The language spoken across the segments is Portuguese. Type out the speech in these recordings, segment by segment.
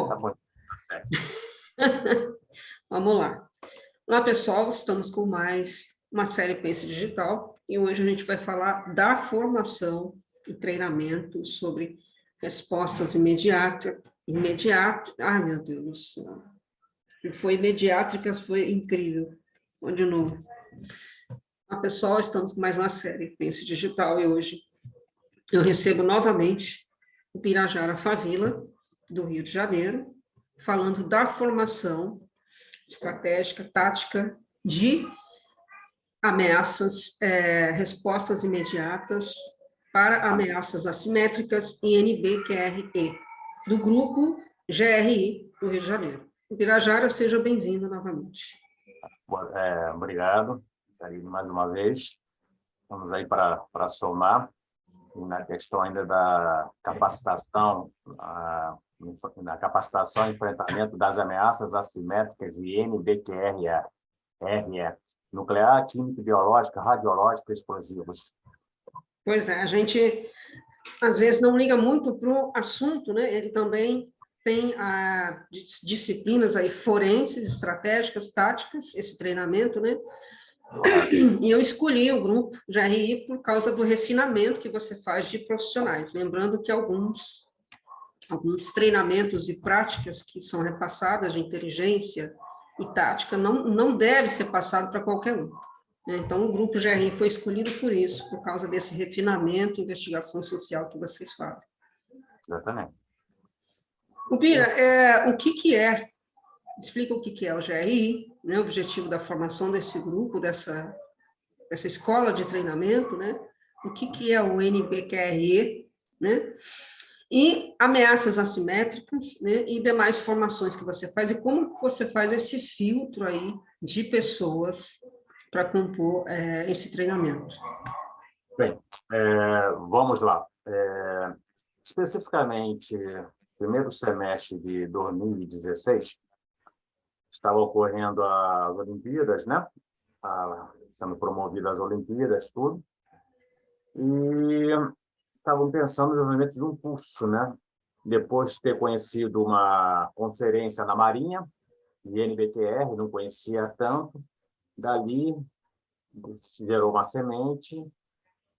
Tá Bom, bom, tá certo. vamos lá. Olá, pessoal, estamos com mais uma série Pense Digital e hoje a gente vai falar da formação e treinamento sobre respostas ai, meu Deus do céu. Foi imediátricas, foi incrível. Vamos de novo. Olá, pessoal, estamos com mais uma série Pense Digital e hoje eu recebo novamente o Pirajara Favila, do Rio de Janeiro, falando da formação estratégica, tática de ameaças, respostas imediatas para ameaças assimétricas e NBQRE, do grupo GRI do Rio de Janeiro. Pirajara, seja bem-vindo novamente. Obrigado, aí mais uma vez. Vamos aí para somar na questão ainda da capacitação, na capacitação e enfrentamento das ameaças assimétricas e NBQRE, nuclear, química, biológica, radiológica e explosivos. Pois é, a gente às vezes não liga muito para o assunto, né? Ele também tem disciplinas aí forenses, estratégicas, táticas, esse treinamento, né? E eu escolhi o grupo GRI por causa do refinamento que você faz de profissionais. Lembrando que alguns treinamentos e práticas que são repassadas de inteligência e tática não deve ser passado para qualquer um. Então, o grupo GRI foi escolhido por isso, por causa desse refinamento, investigação social que vocês fazem. Exatamente. O Pira, o que é? Explica o que é o GRI, né, o objetivo da formação desse grupo, dessa escola de treinamento, né? O que é o NBQRE, né? E ameaças assimétricas, né? E demais formações que você faz, e como você faz esse filtro aí de pessoas para compor esse treinamento. Bem, vamos lá. Especificamente, primeiro semestre de 2016, estava ocorrendo as Olimpíadas, né? Sendo promovidas as Olimpíadas, tudo. E estavam pensando no desenvolvimento de um curso, né? Depois de ter conhecido uma conferência na Marinha, INBQR, não conhecia tanto, dali gerou uma semente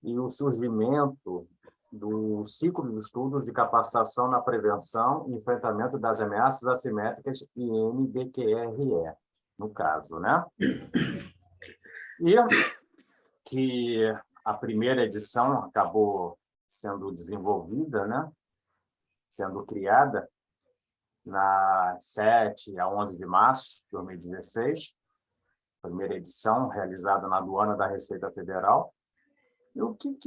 e o surgimento do ciclo de estudos de capacitação na prevenção e enfrentamento das ameaças assimétricas INBQRE, no caso, né? E que a primeira edição acabou sendo desenvolvida, né? Sendo criada na 7 a 11 de março de 2016, primeira edição realizada na aduana da Receita Federal. E o que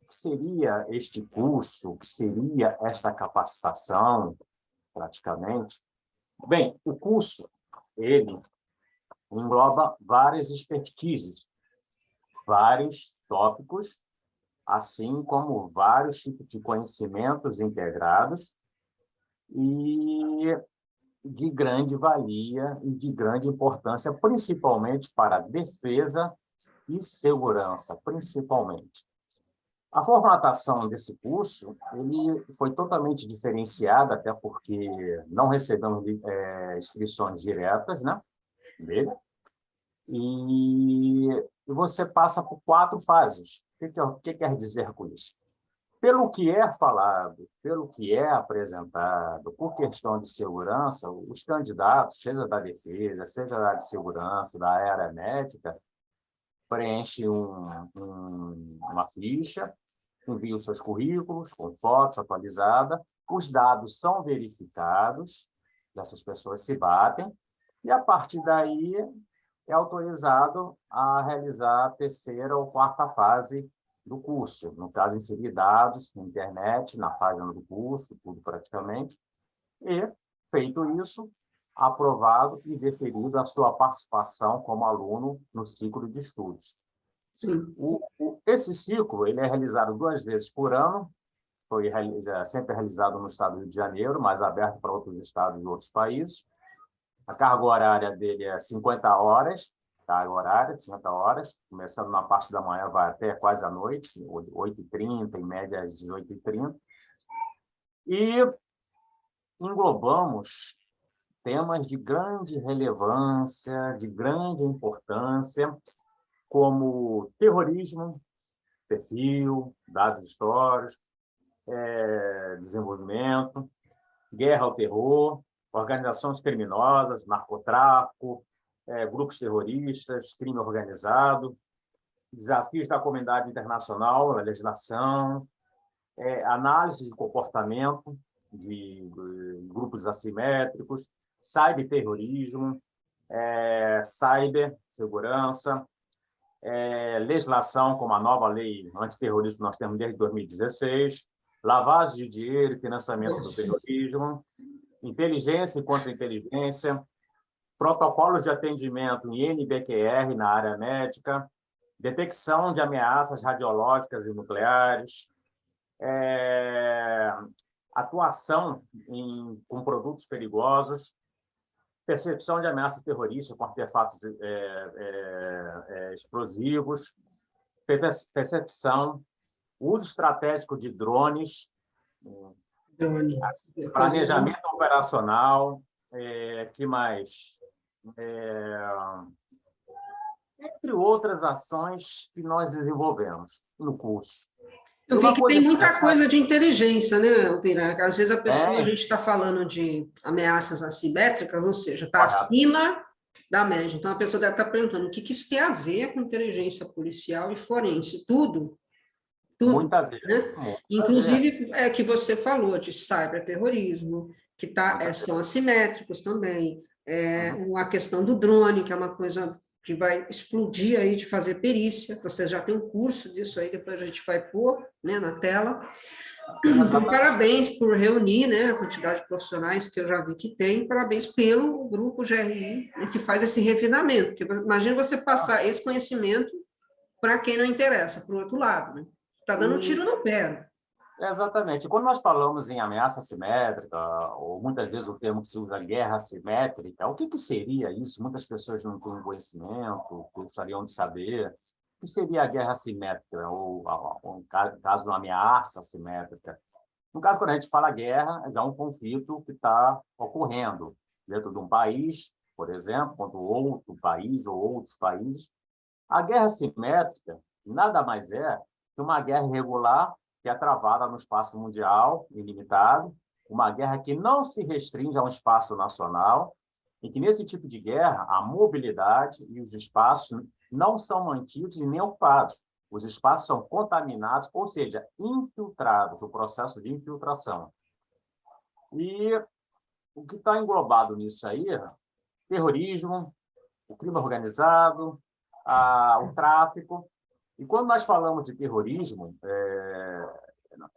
seria este curso, o que seria esta capacitação, praticamente? Bem, o curso, ele engloba várias expertises, vários tópicos, assim como vários tipos de conhecimentos integrados e de grande valia e de grande importância, principalmente para defesa e segurança, principalmente. A formatação desse curso ele foi totalmente diferenciada, até porque não recebemos inscrições diretas, né, dele, e você passa por 4 fases. O que quer dizer com isso? Pelo que é falado, pelo que é apresentado, por questão de segurança, os candidatos, seja da defesa, seja da de segurança, da aeronáutica, preenchem uma ficha, enviam seus currículos com fotos atualizadas, os dados são verificados, essas pessoas se batem, e a partir daí é autorizado a realizar a terceira ou quarta fase do curso. No caso, inserir dados na internet, na página do curso, tudo praticamente. E, feito isso, aprovado e deferido a sua participação como aluno no ciclo de estudos. Sim. Esse ciclo ele é realizado 2 vezes por ano, foi sempre realizado no estado do Rio de Janeiro, mas aberto para outros estados e outros países. A carga horária dele é 50 horas, carga horária de 50 horas, começando na parte da manhã, vai até quase à noite, 8h30, em média às 18h30. E englobamos temas de grande relevância, de grande importância, como terrorismo, perfil, dados históricos, desenvolvimento, guerra ao terror, organizações criminosas, narcotráfico, grupos terroristas, crime organizado, desafios da comunidade internacional, a legislação, análise de comportamento de grupos assimétricos, cyberterrorismo, cibersegurança, legislação, como a nova lei antiterrorista que nós temos desde 2016, lavagem de dinheiro e financiamento do terrorismo, inteligência e contra-inteligência, protocolos de atendimento em NBQR na área médica, detecção de ameaças radiológicas e nucleares, atuação com produtos perigosos, percepção de ameaças terroristas com artefatos explosivos, percepção, uso estratégico de drones, planejamento operacional, que mais? Entre outras ações que nós desenvolvemos no curso. Eu vi que tem muita coisa de inteligência, né, Alpira? Às vezes a gente está falando de ameaças assimétricas, ou seja, está acima da média. Então, a pessoa deve estar perguntando o que isso tem a ver com inteligência policial e forense. Tudo. Muita vez. Né? Inclusive, que você falou de cyberterrorismo, que são assimétricos também. A questão do drone, que é uma coisa que vai explodir aí de fazer perícia, você já tem um curso disso aí, depois a gente vai pôr, né, na tela. Então, parabéns por reunir, né, a quantidade de profissionais que eu já vi que tem, parabéns pelo grupo GRI, né, que faz esse refinamento. Imagina você passar esse conhecimento para quem não interessa, para o outro lado, né? Está dando um tiro no pé. Exatamente. Quando nós falamos em ameaça assimétrica, ou muitas vezes o termo que se usa guerra assimétrica, o que seria isso? Muitas pessoas não têm conhecimento, gostariam de saber. O que seria a guerra assimétrica, ou no caso, uma ameaça assimétrica? No caso, quando a gente fala guerra, é um conflito que está ocorrendo dentro de um país, por exemplo, contra outro país ou outros países. A guerra assimétrica nada mais é que uma guerra irregular que é travada no espaço mundial, ilimitado, uma guerra que não se restringe a um espaço nacional, e que, nesse tipo de guerra, a mobilidade e os espaços não são mantidos e nem ocupados. Os espaços são contaminados, ou seja, infiltrados, o processo de infiltração. E o que está englobado nisso aí, terrorismo, o crime organizado, o tráfico. E quando nós falamos de terrorismo,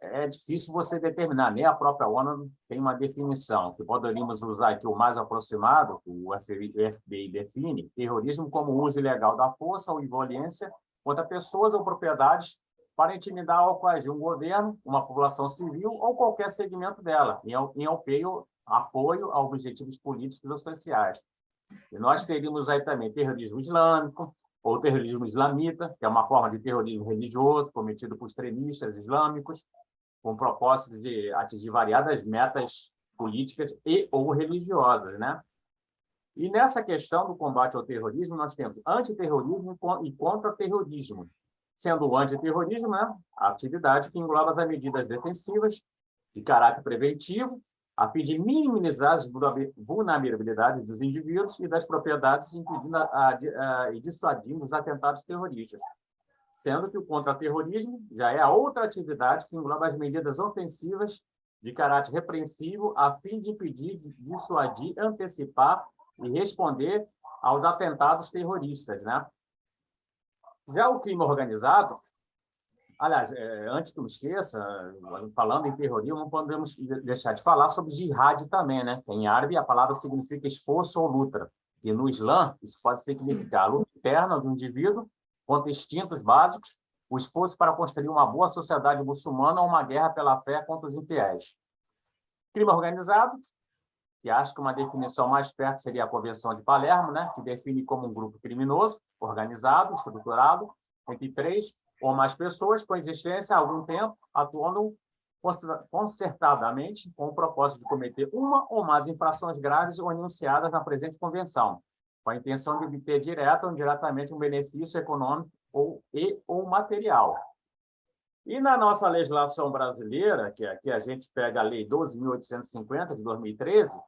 é difícil você determinar, nem a própria ONU tem uma definição, que poderíamos usar aqui o mais aproximado, o FBI define, terrorismo como o uso ilegal da força ou violência contra pessoas ou propriedades para intimidar ou coagir um governo, uma população civil ou qualquer segmento dela, em apoio a objetivos políticos ou sociais. E nós teríamos aí também terrorismo islâmico, ou terrorismo islamita, que é uma forma de terrorismo religioso cometido por extremistas islâmicos, com o propósito de atingir variadas metas políticas e ou religiosas, né? E nessa questão do combate ao terrorismo, nós temos antiterrorismo e contra-terrorismo, sendo o antiterrorismo, né, a atividade que engloba as medidas defensivas de caráter preventivo, a fim de minimizar as vulnerabilidades dos indivíduos e das propriedades, impedindo e dissuadindo os atentados terroristas. Sendo que o contra-terrorismo já é a outra atividade que engloba as medidas ofensivas de caráter repreensivo, a fim de impedir, dissuadir, antecipar e responder aos atentados terroristas, né? Já o crime organizado, aliás, antes que eu me esqueça, falando em terrorismo, não podemos deixar de falar sobre jihad também, né? Que em árabe a palavra significa esforço ou luta. E no Islã, isso pode significar a luta interna do indivíduo contra instintos básicos, o esforço para construir uma boa sociedade muçulmana ou uma guerra pela fé contra os infiéis. Crime organizado, que acho que uma definição mais perto seria a Convenção de Palermo, né? Que define como um grupo criminoso, organizado, estruturado, entre 3 ou mais pessoas com existência há algum tempo, atuando concertadamente com o propósito de cometer uma ou mais infrações graves ou enunciadas na presente convenção, com a intenção de obter direta ou indiretamente um benefício econômico ou material. E na nossa legislação brasileira, que aqui a gente pega a Lei 12.850, de 2013,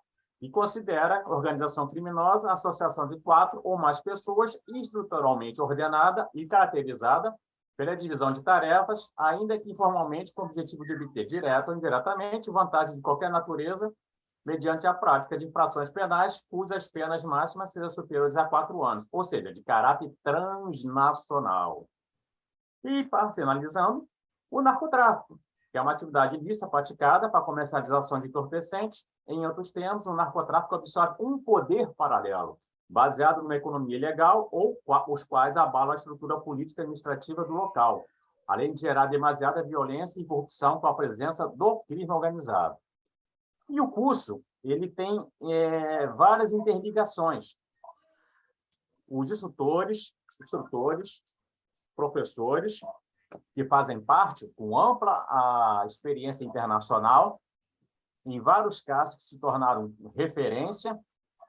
e considera organização criminosa a associação de 4 ou mais pessoas estruturalmente ordenada e caracterizada pela divisão de tarefas, ainda que informalmente, com o objetivo de obter, direta ou indiretamente, vantagem de qualquer natureza, mediante a prática de infrações penais, cujas penas máximas sejam superiores a 4 anos, ou seja, de caráter transnacional. E, para finalizando, o narcotráfico, que é uma atividade ilícita praticada para a comercialização de entorpecentes. Em outros termos, o narcotráfico absorve um poder paralelo, baseado numa economia ilegal ou os quais abalam a estrutura política e administrativa do local, além de gerar demasiada violência e corrupção com a presença do crime organizado. E o curso ele tem várias interligações. Os instrutores, professores, que fazem parte, com ampla experiência internacional, em vários casos que se tornaram referência,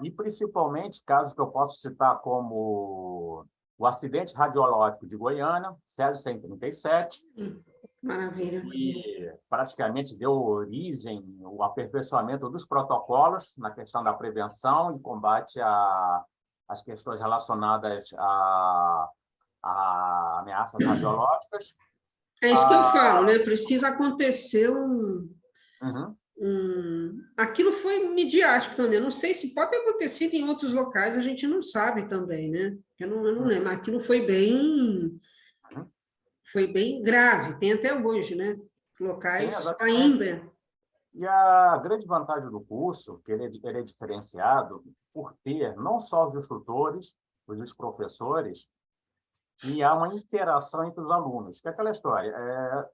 e principalmente casos que eu posso citar como o acidente radiológico de Goiânia, Césio 137, Maravilha. que praticamente deu origem ao aperfeiçoamento dos protocolos na questão da prevenção e combate às questões relacionadas a ameaças radiológicas. É isso que eu falo, né? Precisa acontecer Uhum. Aquilo foi midiático também. Eu não sei se pode ter acontecido em outros locais, a gente não sabe também, né? Eu não lembro. Aquilo foi bem grave, tem até hoje, né? Locais ainda. E a grande vantagem do curso, que ele é diferenciado por ter não só os instrutores, os professores, e há uma interação entre os alunos, que é aquela história.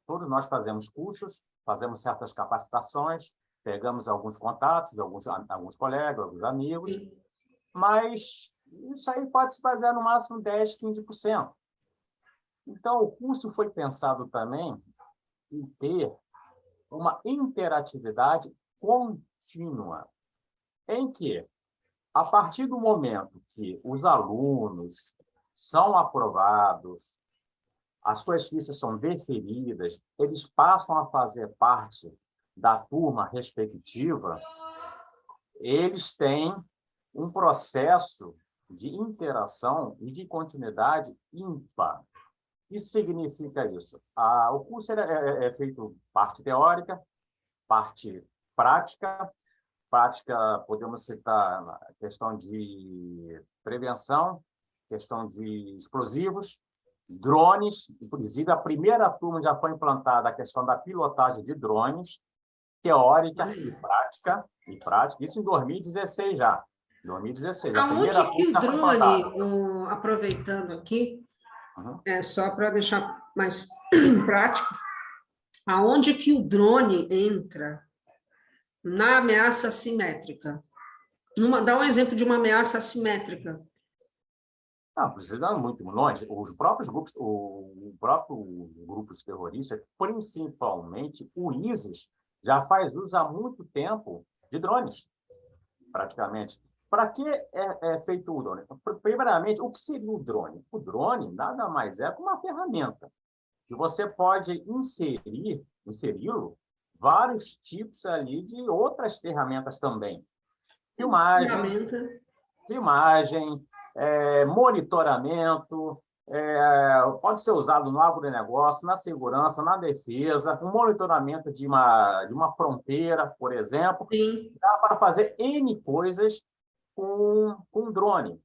Todos nós fazemos cursos, fazemos certas capacitações, pegamos alguns contatos de alguns colegas, alguns amigos, mas isso aí pode se basear no máximo 10%, 15%. Então, o curso foi pensado também em ter uma interatividade contínua, em que, a partir do momento que os alunos são aprovados, as suas fichas são deferidas, eles passam a fazer parte da turma respectiva, eles têm um processo de interação e de continuidade ímpar. O que significa isso? O curso é feito parte teórica, parte prática. Prática, podemos citar a questão de prevenção, questão de explosivos, drones. Inclusive, a primeira turma já foi implantada a questão da pilotagem de drones, teórica e prática. Isso em 2016 já. 2016. Aonde que o drone, aproveitando aqui, só para deixar mais prático, aonde que o drone entra na ameaça assimétrica? Dá um exemplo de uma ameaça assimétrica. Não, precisa ir muito longe. Os próprios grupos, grupos terroristas, principalmente o ISIS, já faz uso há muito tempo de drones, praticamente. Para que é feito o drone? Primeiramente, o que seria o drone? O drone nada mais é que uma ferramenta que você pode inseri-lo vários tipos ali de outras ferramentas também. Filmagem, monitoramento, pode ser usado no agronegócio, na segurança, na defesa, um monitoramento de uma fronteira, por exemplo. Sim. Dá para fazer N coisas com drone.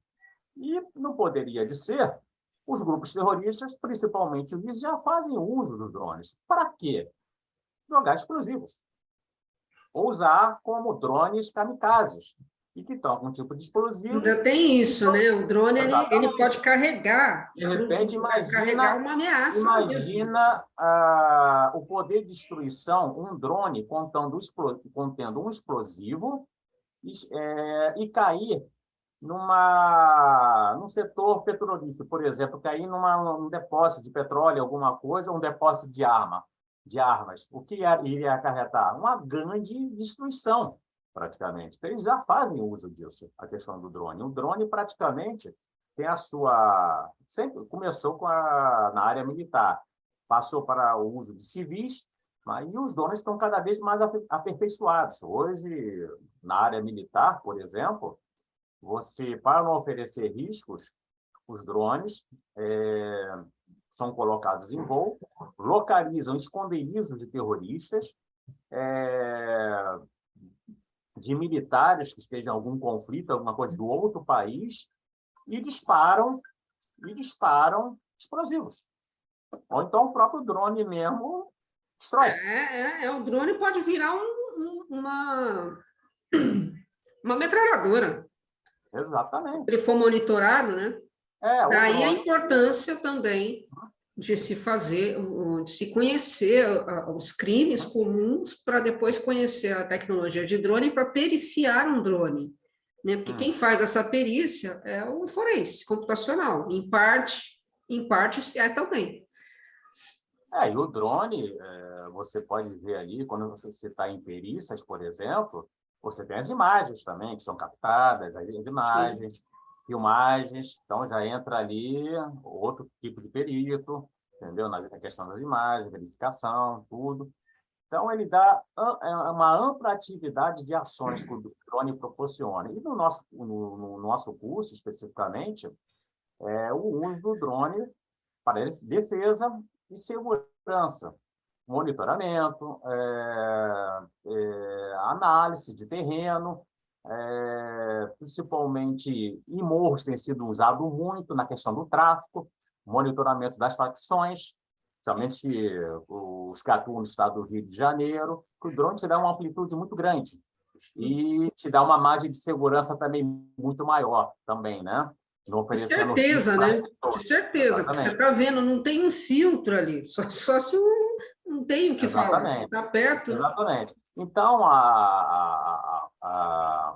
E não poderia de ser, os grupos terroristas, principalmente os já fazem uso dos drones. Para quê? Jogar explosivos. Ou usar como drones kamikazes, e que estão com um tipo de explosivo. Ainda tem isso, né? O drone ele pode carregar. De repente, carregar uma ameaça. Imagina o poder de destruição, um drone contendo um explosivo e cair num setor petrolífero, por exemplo, cair num depósito de petróleo, alguma coisa, um depósito de arma. de armas. O que iria acarretar? Uma grande destruição, praticamente. Então, eles já fazem uso disso, a questão do drone. O drone, praticamente, tem a sua... Sempre começou na área militar, passou para o uso de civis, e os drones estão cada vez mais aperfeiçoados. Hoje, na área militar, por exemplo, para não oferecer riscos, os drones são colocados em voo, localizam esconderijos de terroristas, de militares que estejam em algum conflito, alguma coisa do outro país, e disparam explosivos. Ou então o próprio drone mesmo destrói. O drone pode virar uma metralhadora. Exatamente. Se ele for monitorado, né? Daí drone... a importância também de se conhecer os crimes comuns para depois conhecer a tecnologia de drone para periciar um drone, né? Porque quem faz essa perícia é o forense computacional, em parte também. E o drone, você pode ver ali, quando você está em perícias, por exemplo, você tem as imagens também, que são captadas, as imagens, sim, filmagens, então já entra ali outro tipo de perito, entendeu? Na questão das imagens, verificação, tudo. Então, ele dá uma ampla atividade de ações que o drone proporciona. E no nosso curso, especificamente, o uso do drone para defesa e segurança, monitoramento, análise de terreno, principalmente em morros tem sido usado muito na questão do tráfico, monitoramento das facções, principalmente os que atuam no estado do Rio de Janeiro, que o drone te dá uma amplitude muito grande e te dá uma margem de segurança também muito maior, também, né? De certeza, né? De certeza, porque você está vendo, não tem um filtro ali, só se não tem o que falar, você está perto. Exatamente. Então,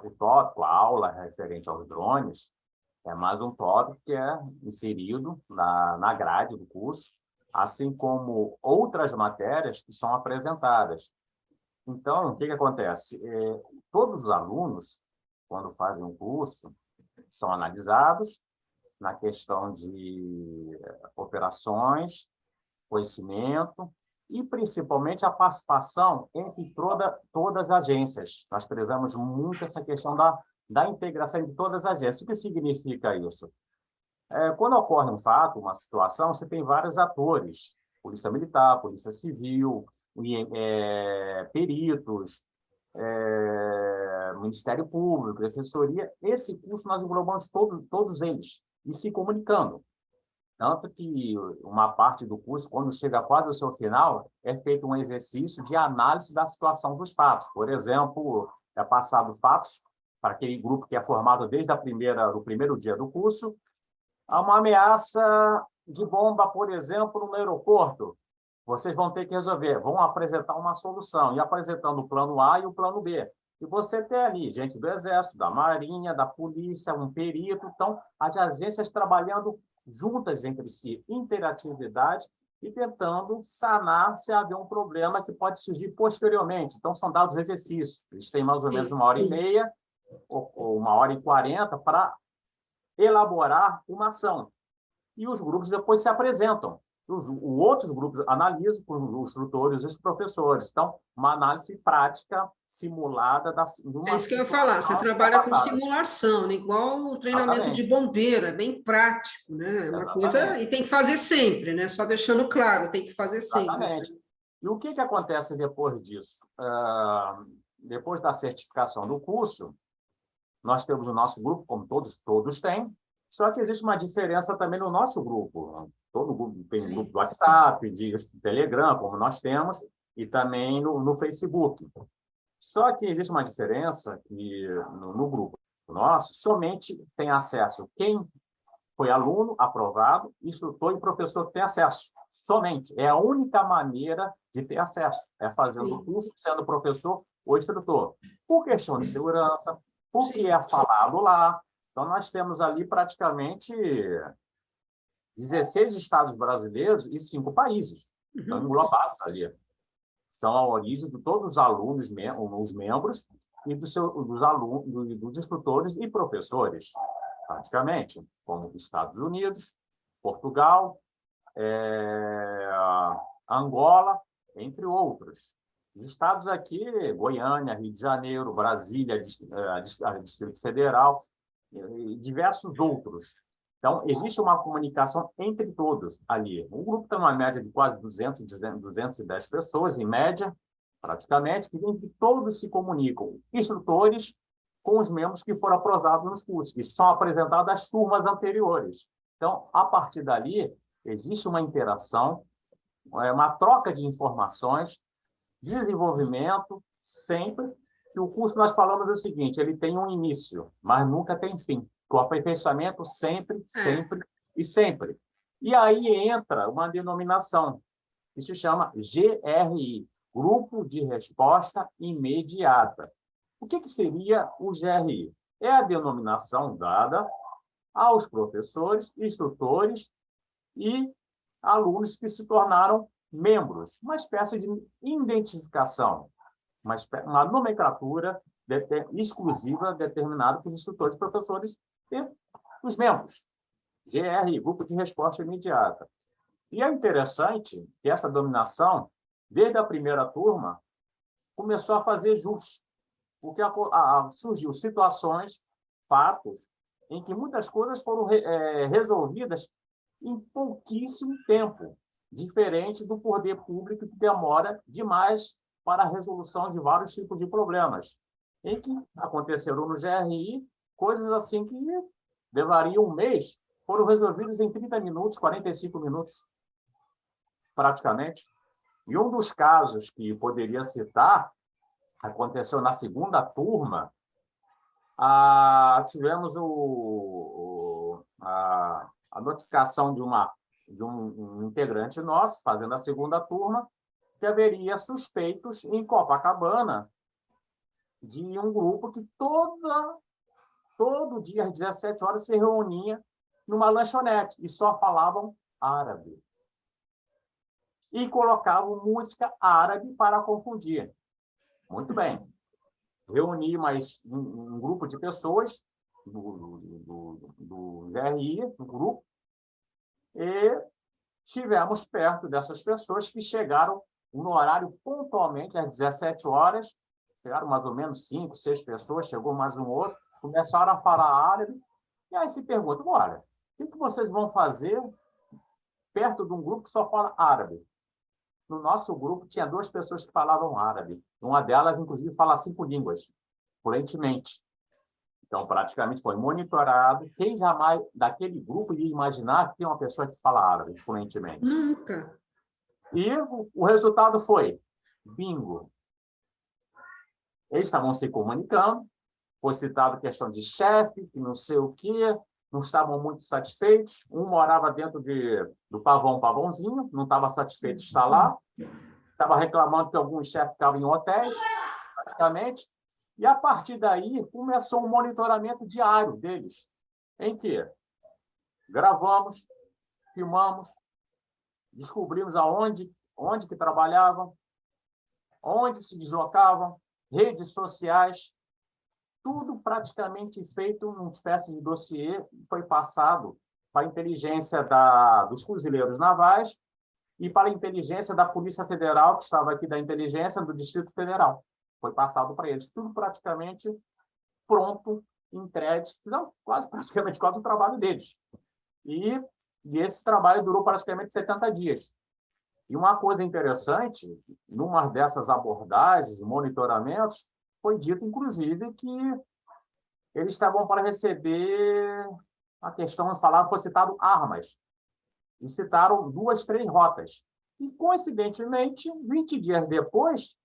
o tópico, a aula referente aos drones, é mais um tópico que é inserido na grade do curso, assim como outras matérias que são apresentadas. Então, o que acontece? Todos os alunos, quando fazem um curso, são analisados na questão de operações, conhecimento e, principalmente, a participação entre todas as agências. Nós prezamos muito essa questão da integração de todas as agências. O que significa isso? Quando ocorre um fato, uma situação, você tem vários atores, Polícia Militar, Polícia Civil, peritos, Ministério Público, Defensoria. Esse curso nós englobamos todos eles, e se comunicando. Tanto que uma parte do curso, quando chega quase ao seu final, é feito um exercício de análise da situação dos fatos. Por exemplo, é passado fatos para aquele grupo que é formado desde do primeiro dia do curso, há uma ameaça de bomba, por exemplo, no aeroporto. Vocês vão ter que resolver, vão apresentar uma solução, e apresentando o plano A e o plano B. E você tem ali gente do Exército, da Marinha, da Polícia, um perito. Então, as agências trabalhando juntas entre si, interatividade, e tentando sanar se haver um problema que pode surgir posteriormente. Então, são dados exercícios. Eles têm mais ou menos 1h30 ou 1h40 para elaborar uma ação. E os grupos depois se apresentam. Os outros grupos analisam com os instrutores e os professores. Então, uma análise prática simulada de uma... É isso que eu ia falar. Você trabalha com simulação, né? Igual o treinamento de bombeiro, é bem prático, né? É uma coisa, e tem que fazer sempre, né? Só deixando claro, tem que fazer sempre. Exatamente. E o que acontece depois disso? Depois da certificação do curso, nós temos o nosso grupo, como todos têm, só que existe uma diferença também no nosso grupo. Todo grupo tem um grupo do WhatsApp, de Telegram, como nós temos, e também no Facebook. Só que existe uma diferença que no grupo nosso somente tem acesso quem foi aluno aprovado, instrutor e professor tem acesso. Somente. É a única maneira de ter acesso. É fazendo o curso, sendo professor ou instrutor. Por questão de segurança, porque é falado lá. Então, nós temos ali praticamente 16 estados brasileiros e 5 países. Estão englobados ali. são a origem de todos os alunos, os membros, e dos alunos, dos instrutores e professores, praticamente, como Estados Unidos, Portugal, Angola, entre outros. Os estados aqui, Goiânia, Rio de Janeiro, Brasília, Distrito Federal, e diversos outros. Então, existe uma comunicação entre todos ali. O grupo tem uma média de quase 210 pessoas, em média, praticamente, que entre todos se comunicam. Instrutores com os membros que foram aprovados nos cursos, que são apresentados às turmas anteriores. Então, a partir dali, existe uma interação, uma troca de informações, desenvolvimento, sempre. E o curso, nós falamos o seguinte, ele tem um início, mas nunca tem fim. O aperfeiçoamento sempre, sempre e sempre. E aí entra uma denominação, que se chama GRI, Grupo de Resposta Imediata. O que seria o GRI? É a denominação dada aos professores, instrutores e alunos que se tornaram membros, uma espécie de identificação, uma nomenclatura exclusiva determinada pelos instrutores, professores e os membros. GRI, Grupo de Resposta Imediata. E é interessante que essa dominação, desde a primeira turma, começou a fazer jus, porque surgiu situações, fatos, em que muitas coisas foram resolvidas em pouquíssimo tempo, diferente do poder público, que demora demais para a resolução de vários tipos de problemas, em que aconteceram no GRI coisas assim que levariam um mês, foram resolvidos em 30 minutos, 45 minutos, praticamente. E um dos casos que poderia citar aconteceu na segunda turma. Tivemos a notificação de um integrante nosso, fazendo a segunda turma, que haveria suspeitos em Copacabana de um grupo que todo dia, às 17 horas, se reunia numa lanchonete e só falavam árabe. E colocavam música árabe para confundir. Muito bem. Reuni mais um grupo de pessoas do GRI, do grupo, e estivemos perto dessas pessoas que chegaram no horário pontualmente, às 17 horas, chegaram mais ou menos 5, 6 pessoas, chegou mais um outro, começaram a falar árabe, e aí se pergunta, olha, o que vocês vão fazer perto de um grupo que só fala árabe? No nosso grupo tinha 2 pessoas que falavam árabe. Uma delas, inclusive, fala 5 línguas, fluentemente. Então, praticamente foi monitorado. Quem jamais, daquele grupo, ia imaginar que tem uma pessoa que fala árabe fluentemente? Nunca. E o resultado foi bingo. Eles estavam se comunicando, foi citado questão de chefe, que não sei o quê, não estavam muito satisfeitos. Um morava dentro do pavãozinho, não estava satisfeito de estar lá, estava reclamando que alguns chefes ficavam em hotéis, praticamente. E, a partir daí, começou um monitoramento diário deles, em que gravamos, filmamos, descobrimos onde que trabalhavam, onde se deslocavam, redes sociais, tudo praticamente feito numa espécie de dossiê, foi passado para a inteligência dos fuzileiros navais e para a inteligência da Polícia Federal, que estava aqui da inteligência do Distrito Federal. Foi passado para eles, tudo praticamente pronto, entregue, não, praticamente quase o trabalho deles. E esse trabalho durou praticamente 70 dias. E uma coisa interessante, numa dessas abordagens, monitoramentos, foi dito, inclusive, que eles estavam para receber a questão, foi citado armas, e citaram 2, 3 rotas. E, coincidentemente, 20 dias depois,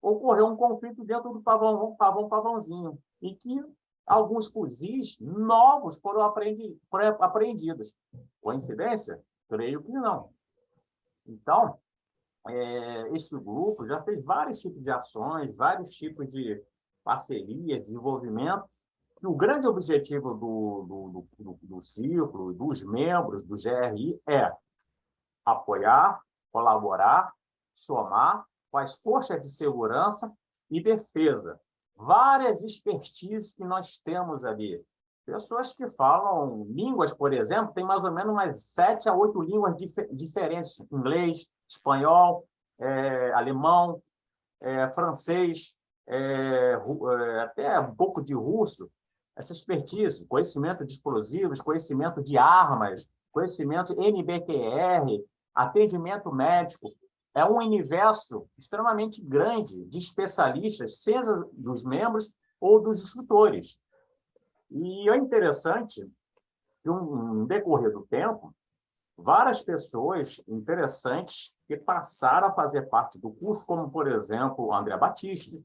ocorreu um conflito dentro do pavãozinho, em que alguns fuzis novos foram apreendidos. Coincidência? Creio que não. Então, esse grupo já fez vários tipos de ações, vários tipos de parcerias, desenvolvimento. E o grande objetivo do ciclo, dos membros do GRI, é apoiar, colaborar, somar com as forças de segurança e defesa. Várias expertises que nós temos ali. Pessoas que falam línguas, por exemplo, tem mais ou menos umas 7 a 8 línguas diferentes. Inglês, espanhol, alemão, francês, até um pouco de russo. Essa expertise, conhecimento de explosivos, conhecimento de armas, conhecimento NBQR, atendimento médico. É um universo extremamente grande de especialistas, seja dos membros ou dos instrutores. E é interessante que, no decorrer do tempo, várias pessoas interessantes que passaram a fazer parte do curso, como, por exemplo, o André Batista,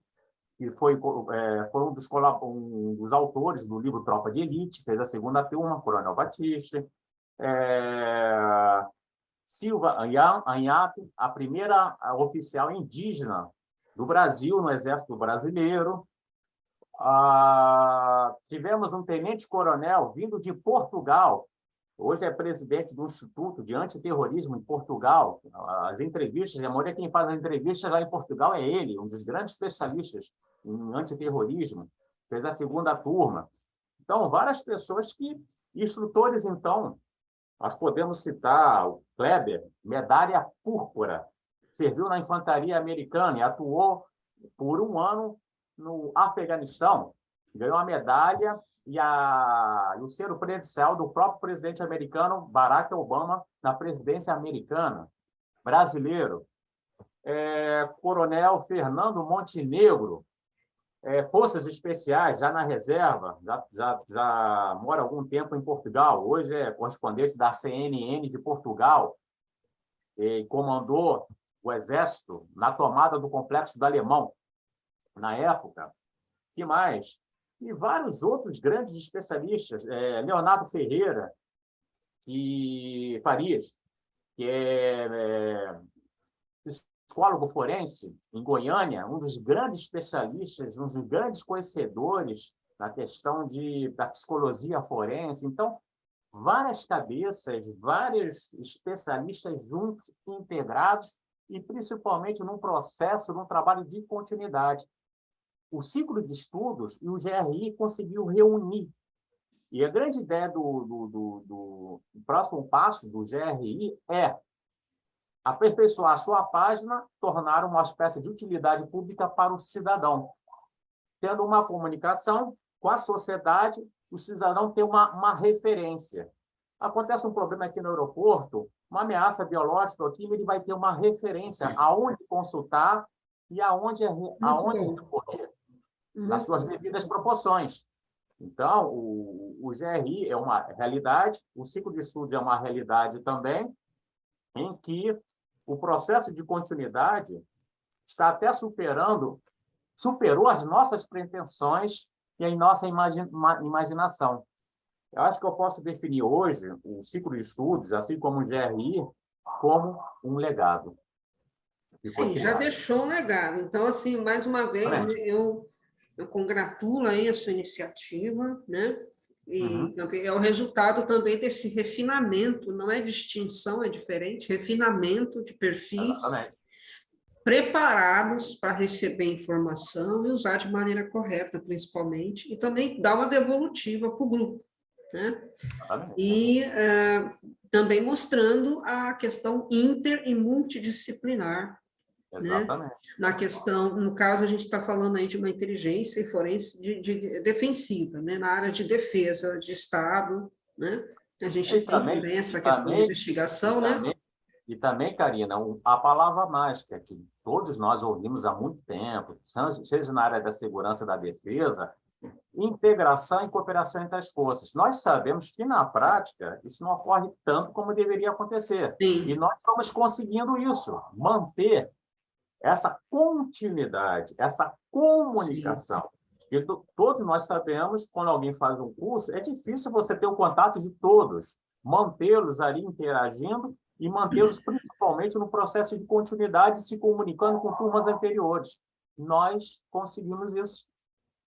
que foi um dos autores do livro Tropa de Elite, fez a segunda turma, Coronel Batista, Silva Anhato, a primeira oficial indígena do Brasil, no Exército Brasileiro. Tivemos um tenente-coronel vindo de Portugal, hoje é presidente do Instituto de Antiterrorismo em Portugal. As entrevistas, a maioria quem faz as entrevistas lá em Portugal é ele, um dos grandes especialistas em antiterrorismo, fez a segunda turma. Então, várias pessoas instrutores, então, nós podemos citar o Kleber, medalha púrpura, serviu na infantaria americana e atuou por 1 ano no Afeganistão, ganhou a medalha e o selo presidencial do próprio presidente americano, Barack Obama, na presidência americana. Brasileiro. Coronel Fernando Montenegro, Forças Especiais, já na reserva, já mora há algum tempo em Portugal, hoje é correspondente da CNN de Portugal, e comandou o Exército na tomada do Complexo do Alemão, na época. Que mais? E vários outros grandes especialistas, Leonardo Ferreira e Farias, que é psicólogo forense em Goiânia, um dos grandes especialistas, um dos grandes conhecedores na questão da psicologia forense. Então, várias cabeças, vários especialistas juntos, integrados, e principalmente num processo, num trabalho de continuidade. O ciclo de estudos e o GRI conseguiu reunir. E a grande ideia do próximo passo do GRI é aperfeiçoar a sua página, tornar uma espécie de utilidade pública para o cidadão, tendo uma comunicação com a sociedade, o cidadão tem uma referência. Acontece um problema aqui no aeroporto, uma ameaça biológica ou química, ele vai ter uma referência aonde consultar e aonde recorrer, nas suas devidas proporções. Então, o GRI é uma realidade, o ciclo de estudo é uma realidade também, em que o processo de continuidade está até superou as nossas pretensões e a nossa imaginação. Eu acho que eu posso definir hoje o ciclo de estudos, assim como o GRI, como um legado. Sim, já deixou um legado. Então, assim, mais uma vez, eu congratulo aí a sua iniciativa, né? E é o resultado também desse refinamento, não é distinção, é diferente, refinamento de perfis preparados para receber informação e usar de maneira correta, principalmente, e também dar uma devolutiva para o grupo, né? E também mostrando a questão inter e multidisciplinar, né? Na questão, no caso, a gente está falando aí de uma inteligência forense de defensiva, né? Na área de defesa de Estado, né? A gente tem também essa questão de investigação, né? E também, Karina, a palavra mágica que todos nós ouvimos há muito tempo, seja na área da segurança e da defesa, integração e cooperação entre as forças. Nós sabemos que, na prática, isso não ocorre tanto como deveria acontecer. Sim. E nós estamos conseguindo isso, manter essa continuidade, essa comunicação. E todos nós sabemos, quando alguém faz um curso, é difícil você ter o contato de todos, mantê-los ali interagindo e mantê-los principalmente no processo de continuidade, se comunicando com turmas anteriores. Nós conseguimos isso.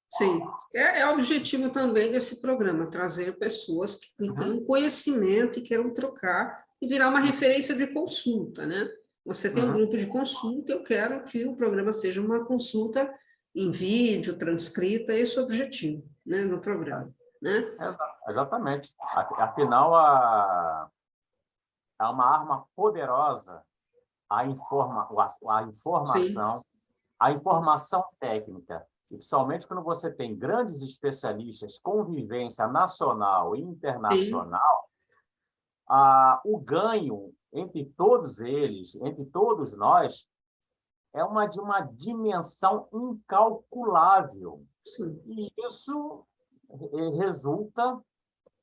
Sim, é o objetivo também desse programa, trazer pessoas que tenham conhecimento e queiram trocar e virar uma referência de consulta, né? Você tem um grupo de consulta, eu quero que o programa seja uma consulta em vídeo, transcrita, esse é o objetivo, né, no programa, né? Exatamente. Afinal, é uma arma poderosa a informação, Sim. a informação técnica, e principalmente quando você tem grandes especialistas com vivência nacional e internacional, o ganho entre todos eles, entre todos nós, é de uma dimensão incalculável. Sim. E isso resulta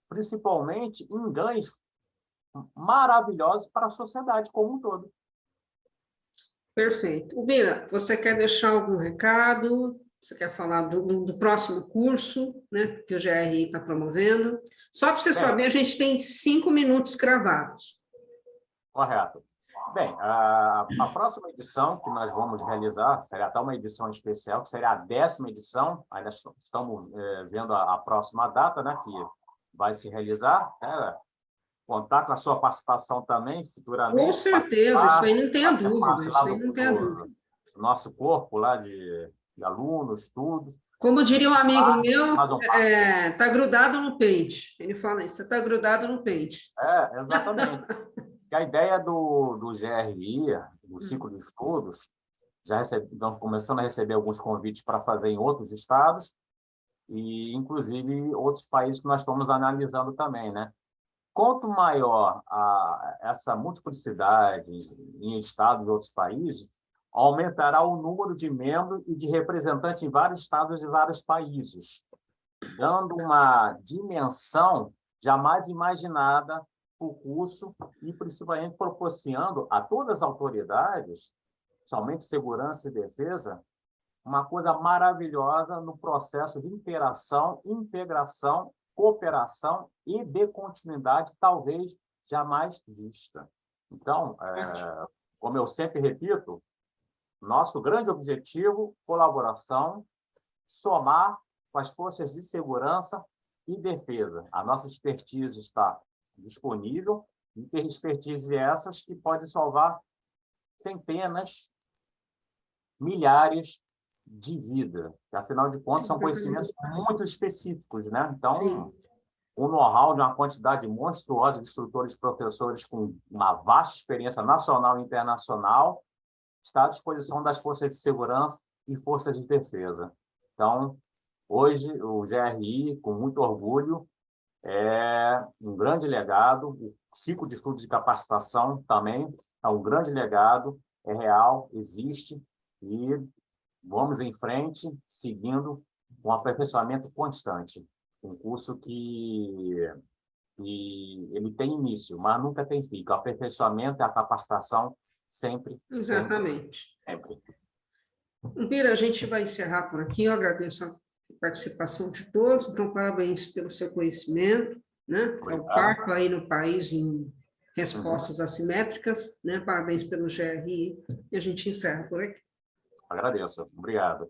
principalmente em ganhos maravilhosos para a sociedade como um todo. Perfeito. Bira, você quer deixar algum recado? Você quer falar do próximo curso, né, que o GRI está promovendo? Só para você saber, a gente tem 5 minutos gravados. Correto. Bem, a próxima edição que nós vamos realizar será até uma edição especial, que será a 10ª edição. Ainda estamos vendo a próxima data, né, que vai se realizar. Contar com a sua participação também, futuramente. Com certeza, isso aí não tenha dúvida. Isso aí não tenha dúvida. Nosso corpo lá de alunos, tudo. Como diria um amigo meu, está grudado no pente. Ele fala isso, você está grudado no pente. Exatamente. E a ideia do GRI, do ciclo de estudos, estamos começando a receber alguns convites para fazer em outros estados e, inclusive, outros países que nós estamos analisando também, né? Quanto maior essa multiplicidade em estados e outros países, aumentará o número de membros e de representantes em vários estados e vários países, dando uma dimensão jamais imaginada para o curso e, principalmente, proporcionando a todas as autoridades, somente segurança e defesa, uma coisa maravilhosa no processo de interação, integração, cooperação e de continuidade, talvez jamais vista. Então, como eu sempre repito, nosso grande objetivo, colaboração, somar com as forças de segurança e defesa. A nossa expertise está disponível, e ter expertise essas que podem salvar centenas, milhares de vidas. Afinal de contas, são conhecimentos muito específicos, né? Então, o know-how de uma quantidade monstruosa de instrutores e professores com uma vasta experiência nacional e internacional está à disposição das forças de segurança e forças de defesa. Então, hoje, o GRI, com muito orgulho, é um grande legado. O ciclo de estudos de capacitação também é um grande legado, é real, existe, e vamos em frente, seguindo um aperfeiçoamento constante. Um curso que ele tem início, mas nunca tem fim. O aperfeiçoamento e a capacitação sempre. Exatamente. Sempre. Bira, a gente vai encerrar por aqui. Eu agradeço a participação de todos. Então, parabéns pelo seu conhecimento, né? É o quarto aí no país em respostas assimétricas, né? Parabéns pelo GRI. E a gente encerra por aqui. Agradeço. Obrigado.